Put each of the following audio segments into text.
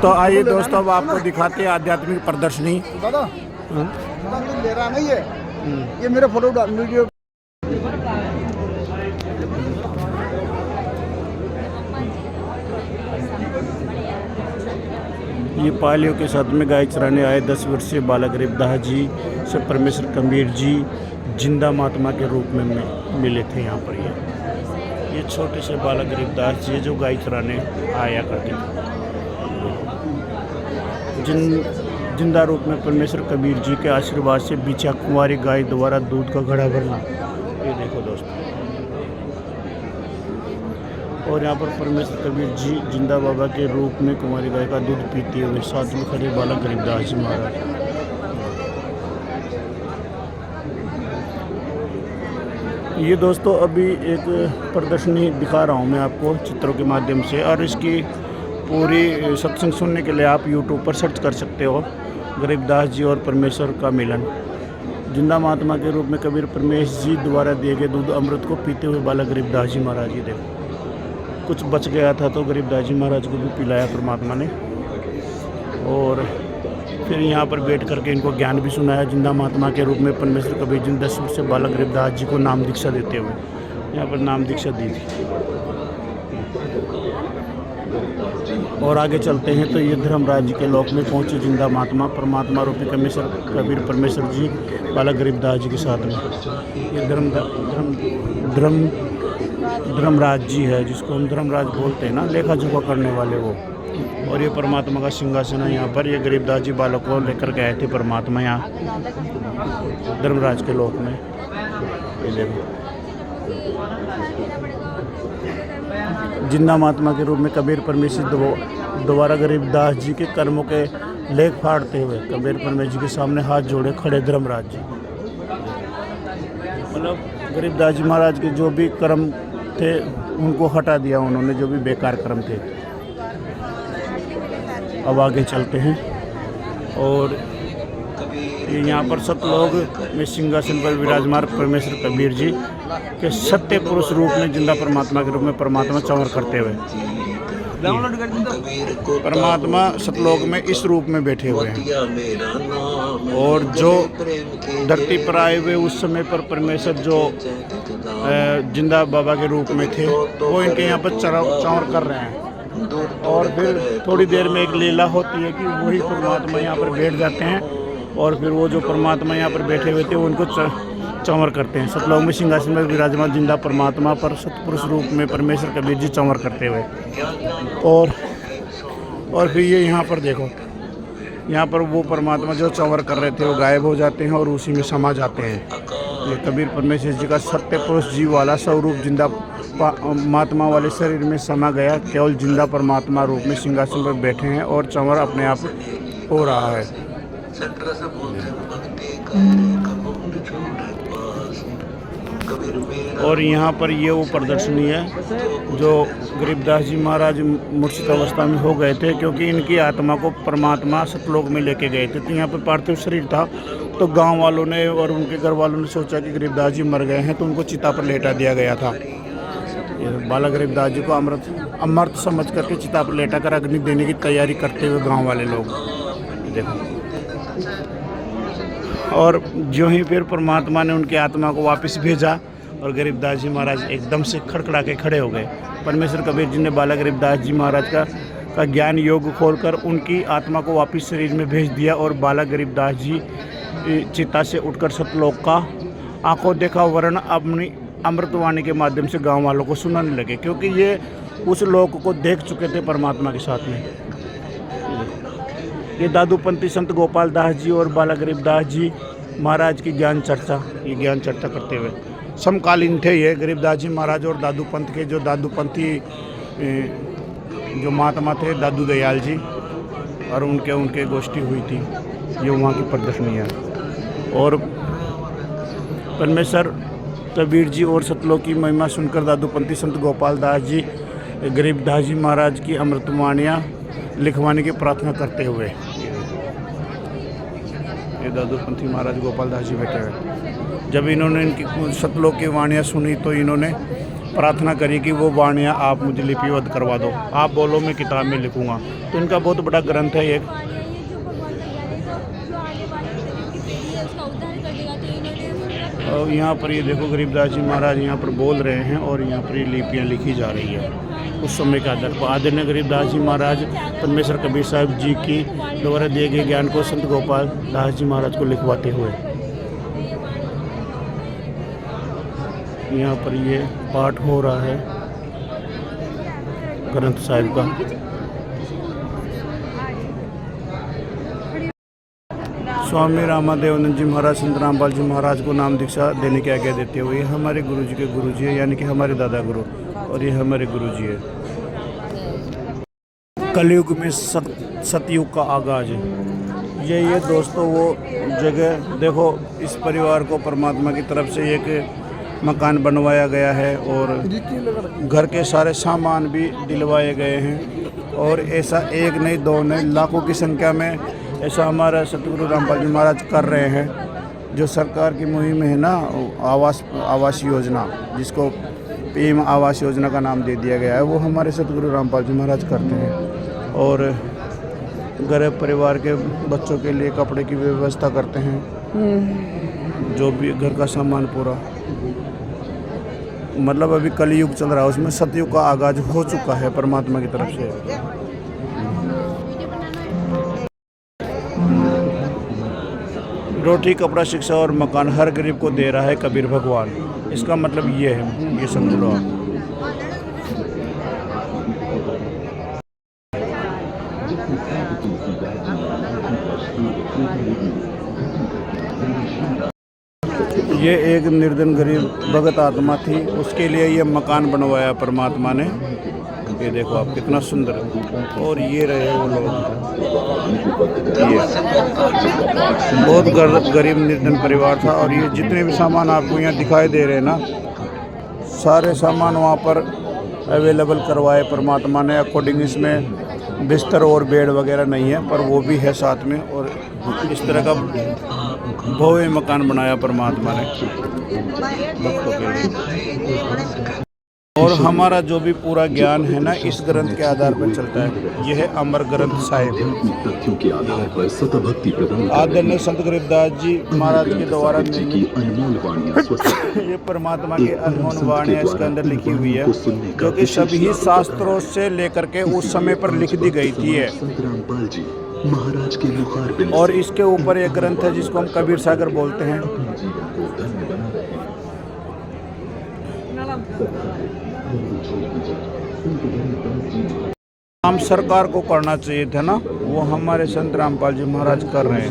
तो आइए दोस्तों, अब आपको दिखाते हैं आध्यात्मिक प्रदर्शनी। दादा ले रहा नहीं है, ये मेरा फोटो वीडियो। ये पालियों के साथ में गाय चराने आए 10 वर्षीय बालक गरीबदास जी से परमेश्वर कबीर जी जिंदा महात्मा के रूप में मिले थे। यहाँ पर ये छोटे से बालक गरीबदास जी जो गाय चराने आया करते थे, जिंदा रूप में परमेश्वर कबीर जी के आशीर्वाद से बिछा कुंवारी गाय द्वारा दूध का घड़ा भरना। ये देखो दोस्तों, और यहाँ पर परमेश्वर कबीर जी जिंदा बाबा के रूप में कुंवारी गाय का दूध पीते हुए साथ में खड़े बालक गरीबदास जी महाराज। ये दोस्तों अभी एक प्रदर्शनी दिखा रहा हूँ मैं आपको चित्रों के माध्यम से, और इसकी पूरी सत्संग सुनने के लिए आप YouTube पर सर्च कर सकते हो, गरीबदास जी और परमेश्वर का मिलन। जिंदा महात्मा के रूप में कबीर परमेश जी द्वारा दिए गए दूध अमृत को पीते हुए बालक गरीबदास जी महाराज। ये देखो, कुछ बच गया था तो गरीबदास जी महाराज को भी पिलाया परमात्मा ने, और फिर यहाँ पर बैठ करके इनको ज्ञान भी सुनाया। जिंदा महात्मा के रूप में परमेश्वर कबीर जी 10 वर्ष से बालक गरीबदास जी को नाम दीक्षा देते हुए यहाँ पर नाम दीक्षा दी थी। और आगे चलते हैं तो ये धर्मराज जी के लोक में पहुँचे जिंदा महात्मा परमात्मा रूपी कमेश्वर कबीर परमेश्वर जी बालक गरीबदास जी के साथ में। ये धर्मराज जी है, जिसको हम धर्मराज बोलते हैं ना, लेखा जोखा करने वाले वो। और ये परमात्मा का सिंहासन है। यहाँ पर ये गरीबदास जी बालक को लेकर के आए थे परमात्मा यहाँ धर्मराज के लोक में। ये देखो, जिंदा महात्मा के रूप में कबीर परमेश्वर द्वारा गरीबदास जी के कर्मों के लेख फाड़ते हुए कबीर परमेश्वर जी के सामने हाथ जोड़े खड़े धर्मराज जी। मतलब गरीबदास जी महाराज के जो भी कर्म थे उनको हटा दिया उन्होंने, जो भी बेकार कर्म थे। अब आगे चलते हैं, और यहाँ पर सतलोक में सिंहासन पर विराजमान परमेश्वर कबीर जी के सत्य पुरुष रूप में जिंदा परमात्मा के रूप में परमात्मा चंवर करते हुए परमात्मा सतलोक में इस रूप में बैठे हुए हैं। और जो धरती पर आए हुए उस समय पर परमेश्वर जो जिंदा बाबा के रूप में थे वो इनके यहाँ पर चंवर कर रहे हैं। और फिर थोड़ी देर में एक लीला होती है कि वही परमात्मा यहाँ पर बैठ जाते हैं, और फिर वो जो परमात्मा यहाँ पर बैठे हुए थे उनको चंवर करते हैं। सतलोक में सिंहासन में विराजमान जिंदा परमात्मा पर सतपुरुष रूप में परमेश्वर कबीर जी चंवर करते हुए। और फिर ये यहाँ पर देखो, यहाँ पर वो परमात्मा जो चंवर कर रहे थे वो गायब हो जाते हैं और उसी में समा जाते हैं। ये कबीर परमेश्वर जी का सत्य पुरुष जी वाला स्वरूप जिंदा महात्मा वाले शरीर में समा गया। केवल जिंदा परमात्मा रूप में सिंहासन पर बैठे हैं और चंवर अपने आप हो रहा है। और यहाँ पर ये वो प्रदर्शनी है जो गरीबदास जी महाराज मूर्छित अवस्था में हो गए थे, क्योंकि इनकी आत्मा को परमात्मा सतलोक में लेके गए थे। तो यहाँ पर पार्थिव शरीर था, तो गांव वालों ने और उनके घर वालों ने सोचा कि गरीबदास जी मर गए हैं, तो उनको चिता पर लेटा दिया गया था। बालक गरीबदास जी को अमृत समझ करके चिता पर लेटा कर अग्नि देने की तैयारी करते हुए गाँव वाले लोग देखो। और जो ही फिर परमात्मा ने उनकी आत्मा को वापस भेजा और गरीबदास जी महाराज एकदम से खड़खड़ा के खड़े हो गए। परमेश्वर कबीर जी ने बालक गरीबदास जी महाराज का ज्ञान योग खोलकर उनकी आत्मा को वापस शरीर में भेज दिया, और बालक गरीबदास जी चिता से उठकर सतलोक का आंखों देखा वर्ण अपनी अमृतवाणी के माध्यम से गांव वालों को सुनाने लगे, क्योंकि ये उस लोक को देख चुके थे परमात्मा के साथ में। ये दादूपंथी संत गोपाल दास जी और बालक गरीबदास जी महाराज की ज्ञान चर्चा करते हुए समकालीन थे। ये गरीबदास जी महाराज और दादू पंथ के जो दादूपंथी जो महात्मा थे दादू दयाल जी, और उनके गोष्ठी हुई थी। ये वहाँ की प्रदर्शनी है। और परमेश्वर कबीर जी और सतलोक की महिमा सुनकर दादूपंथी संत गोपाल दास जी गरीबदास जी महाराज की अमृतवाणियाँ लिखवाने की प्रार्थना करते हुए ये दादूपंथी महाराज गोपाल दास जी बैठे हुए। जब इन्होंने इनकी सतलोक की वाणियाँ सुनी तो इन्होंने प्रार्थना करी कि वो वाणियाँ आप मुझे लिपिबद्ध करवा दो, आप बोलो मैं किताब में लिखूँगा। तो इनका बहुत बड़ा ग्रंथ है एक। और यहाँ पर ये देखो गरीबदास जी महाराज यहाँ पर बोल रहे हैं और यहाँ पर ये लिपियाँ लिखी जा रही है उस समय के आधार पर। आदरणीय गरीबदास जी महाराज परमेश्वर कबीर साहब जी की द्वारा दिए गए ज्ञान को संत गोपाल दास जी महाराज को लिखवाते हुए यहाँ पर ये पाठ हो रहा है ग्रंथ साहिब का। स्वामी रामादेवानंद जी महाराज संत रामपाल जी महाराज को नाम दीक्षा देने की आज्ञा देते हुए ये हमारे गुरु जी के गुरु जी है, यानी कि हमारे दादा गुरु, और ये हमारे गुरु जी है। कलयुग में सतयुग का आगाज है। ये दोस्तों वो जगह देखो, इस परिवार को परमात्मा की तरफ से एक मकान बनवाया गया है और घर के सारे सामान भी दिलवाए गए हैं। और ऐसा एक नहीं दो नहीं लाखों की संख्या में ऐसा हमारा सतगुरु रामपाल जी महाराज कर रहे हैं। जो सरकार की मुहिम है ना आवास योजना, जिसको पीएम आवास योजना का नाम दे दिया गया है, वो हमारे सतगुरु रामपाल जी महाराज करते हैं। और गरीब परिवार के बच्चों के लिए कपड़े की व्यवस्था करते हैं, जो भी घर का सामान पूरा, मतलब अभी कलयुग चल रहा है, उसमें सतयुग का आगाज हो चुका है परमात्मा की तरफ से। रोटी, कपड़ा, शिक्षा और मकान हर गरीब को दे रहा है कबीर भगवान। इसका मतलब ये है, ये समझ लो आप। ये एक निर्धन गरीब भगत आत्मा थी, उसके लिए ये मकान बनवाया परमात्मा ने। ये देखो आप कितना सुंदर है। और ये रहे वो लोग, ये बहुत गरीब निर्धन परिवार था। और ये जितने भी सामान आपको यहाँ दिखाई दे रहे हैं ना, सारे सामान वहाँ पर अवेलेबल करवाए परमात्मा ने। अकॉर्डिंग इसमें बिस्तर और बेड वगैरह नहीं है, पर वो भी है साथ में। और इस तरह का भव्य मकान बनाया परमात्मा ने भक्तों के लिए। और हमारा जो भी पूरा ज्ञान है ना, इस ग्रंथ के आधार पर चलता है। यह है अमर ग्रंथ साहिब, आदरणीय संत गरीबदास जी महाराज के द्वारा ये परमात्मा की अनमोल वाणियाँ इसके अंदर लिखी हुई है, जो कि सभी शास्त्रों से लेकर के उस समय पर लिख दी गई थी है। महाराज के मुखारबिन। और इसके ऊपर एक ग्रंथ है जिसको हम कबीर सागर बोलते हैं। काम सरकार को करना चाहिए था ना, वो हमारे संत रामपाल जी महाराज कर रहे हैं।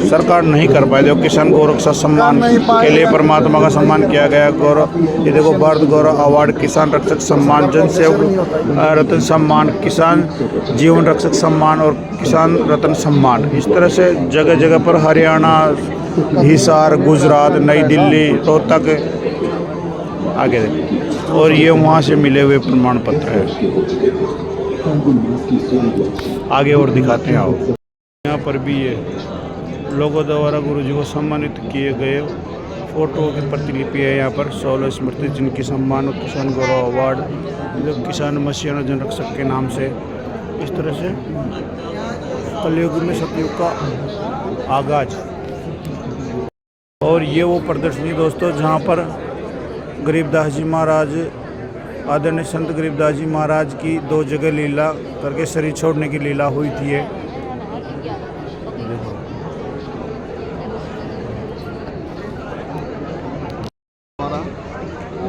सरकार नहीं कर पाए। देखो किसान गौरक्षा सम्मान के लिए परमात्मा का सम्मान किया गया। गौरव, ये देखो भारत गौरव अवार्ड, किसान रक्षक सम्मान, जन सेवक रत्न सम्मान, किसान जीवन रक्षक सम्मान और किसान रत्न सम्मान। इस तरह से जगह जगह पर हरियाणा, हिसार, गुजरात, नई दिल्ली, रोहतक आगे देखो। और ये वहाँ से मिले हुए प्रमाण पत्र है। आगे और दिखाते हैं आओ। यहाँ पर भी ये लोगों द्वारा गुरु जी को सम्मानित किए गए फोटो की प्रतिलिपि है। यहाँ पर 16 स्मृति जिनकी सम्मान और किसान गौरव अवार्ड, जो किसान मसीहा जन रक्षक के नाम से। इस तरह से कलयुग में सतयुग का आगाज। और ये वो प्रदर्शनी दोस्तों जहाँ पर गरीबदास जी महाराज, आदरणीय संत गरीबदास जी महाराज की 2 जगह लीला करके शरीर छोड़ने की लीला हुई थी।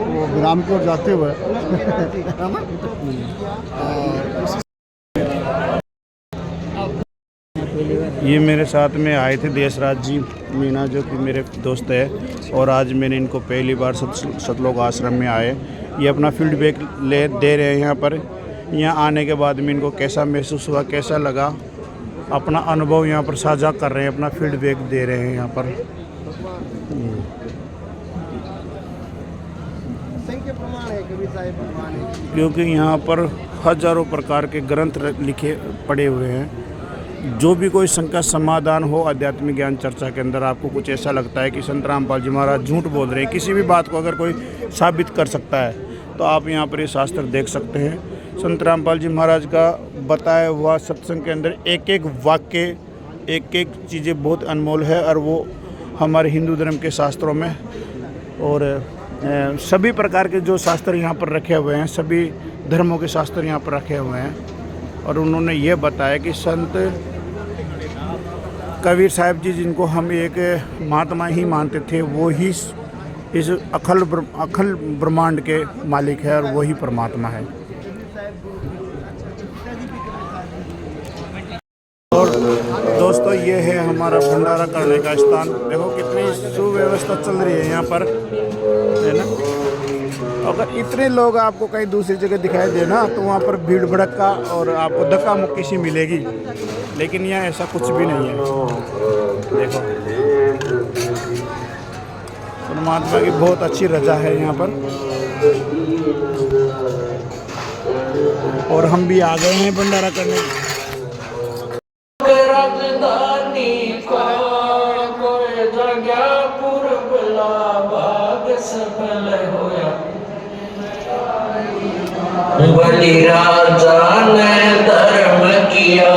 वो विराम की ओर जाते हुए ये मेरे साथ में आए थे देशराज जी मीना, जो कि मेरे दोस्त है। और आज मैंने इनको पहली बार सतलोक आश्रम में आए, ये अपना फीडबैक दे रहे हैं यहाँ पर। यहाँ आने के बाद में इनको कैसा महसूस हुआ, कैसा लगा, अपना अनुभव यहाँ पर साझा कर रहे हैं, अपना फीडबैक दे रहे हैं यहाँ पर। क्योंकि यहाँ पर हजारों प्रकार के ग्रंथ लिखे पड़े हुए हैं, जो भी कोई शंका समाधान हो आध्यात्मिक ज्ञान चर्चा के अंदर, आपको कुछ ऐसा लगता है कि संत रामपाल जी महाराज झूठ बोल रहे हैं, किसी भी बात को अगर कोई साबित कर सकता है, तो आप यहाँ पर ये शास्त्र देख सकते हैं। संत रामपाल जी महाराज का बताया हुआ सत्संग के अंदर एक एक वाक्य, एक एक चीज़ें बहुत अनमोल है, और वो हमारे हिंदू धर्म के शास्त्रों में और सभी प्रकार के जो शास्त्र यहाँ पर रखे हुए हैं, सभी धर्मों के शास्त्र यहाँ पर रखे हुए हैं। और उन्होंने ये बताया कि संत कबीर साहब जी, जिनको हम एक महात्मा ही मानते थे, वो ही इस अखल ब्रह्मांड के मालिक है और वही परमात्मा है। और दोस्तों, ये है हमारा भंडारा करने का स्थान। देखो कितनी सुव्यवस्था चल रही है यहाँ पर, है ना। अगर इतने लोग आपको कहीं दूसरी जगह दिखाई दे ना, तो वहाँ पर भीड़ भड़का और आपको धक्का मुक्की सी मिलेगी, लेकिन यहाँ ऐसा कुछ भी नहीं है। देखो, परमात्मा की बहुत अच्छी रजा है यहाँ पर। और हम भी आ गए हैं भंडारा करने। बलि राजा ने धर्म किया